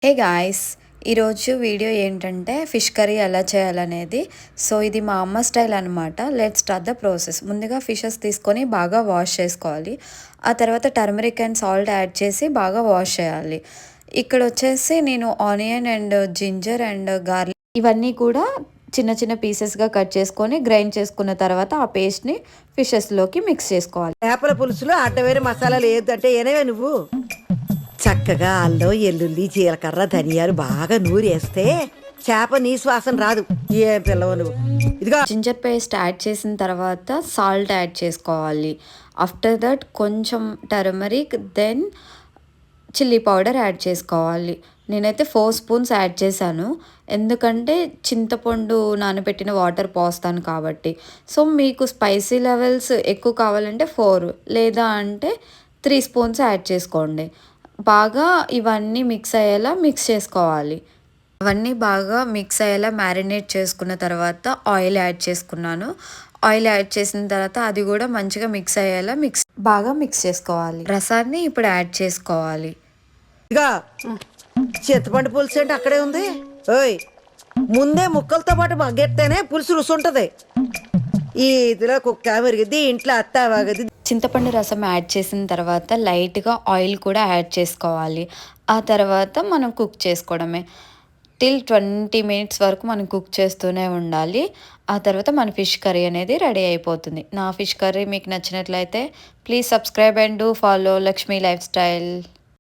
Hey guys, ఈరోజు video ఏంటంటే fish curry ఎలా చేయాలనేది. సో ఇది మా అమ్మ స్టైల్ అనమాట. Let's start the process. ముందుగా ఫిషెస్ తీసుకొని బాగా వాష్ చేసుకోవాలి. ఆ తర్వాత టర్మరిక్ అండ్ సాల్ట్ యాడ్ చేసి బాగా వాష్ చేయాలి. ఇక్కడ వచ్చేసి నేను onion and ginger and garlic ఇవన్నీ కూడా చిన్న చిన్న పీసెస్గా కట్ చేసుకొని గ్రైండ్ చేసుకున్న తర్వాత ఆ పేస్ట్ని ఫిషెస్లోకి మిక్స్ చేసుకోవాలి. చేపల పులుసులో అడ్డవేరే మసాలాలు ఏదంటే ఏనవే నువ్వు చక్కగా అల్లం ఎల్లుల్లి జీలకర్ర ధనియాలు బాగా నూరేస్తే చేప నీ శ్వాసన రాదు. ఏం పిల్లవు నువ్వు. ఇదిగా జింజర్ పేస్ట్ యాడ్ చేసిన తర్వాత సాల్ట్ యాడ్ చేసుకోవాలి. ఆఫ్టర్ దట్ కొంచెం turmeric, then chilli powder add చేసుకోవాలి. నేనైతే 4 స్పూన్స్ యాడ్ చేశాను, ఎందుకంటే చింతపండు నానబెట్టిన వాటర్ పోస్తాను కాబట్టి. సో మీకు స్పైసీ లెవెల్స్ ఎక్కువ కావాలంటే 4 లేదా అంటే 3 స్పూన్స్ యాడ్ చేసుకోండి. బాగా ఇవన్నీ మిక్స్ అయ్యేలా మిక్స్ చేసుకోవాలి. అవన్నీ బాగా మిక్స్ అయ్యేలా మ్యారినేట్ చేసుకున్న తర్వాత ఆయిల్ యాడ్ చేసుకున్నాను. ఆయిల్ యాడ్ చేసిన తర్వాత అది కూడా మంచిగా మిక్స్ అయ్యేలా బాగా మిక్స్ చేసుకోవాలి. రసాన్ని ఇప్పుడు యాడ్ చేసుకోవాలి. ఇదిగా చింతపండు పులుసు అంటే అక్కడే ఉంది. ఓయ్, ముందే ముక్కలతో పాటు మగ్గెత్తేనే పులుసు రుచి ఉంటుంది. ఈ ఇదిలో కుక్క మెరిగిద్ది, ఇంట్లో అత్త వాగది. చింతపండు రసం యాడ్ చేసిన తర్వాత లైట్గా ఆయిల్ కూడా యాడ్ చేసుకోవాలి. ఆ తర్వాత మనం కుక్ చేసుకోవడమే. టిల్ 20 మినిట్స్ వరకు మనం కుక్ చేస్తూనే ఉండాలి. ఆ తర్వాత మన ఫిష్ కర్రీ అనేది రెడీ అయిపోతుంది. నా ఫిష్ కర్రీ మీకు నచ్చినట్లయితే please subscribe and do follow Lakshmi life style.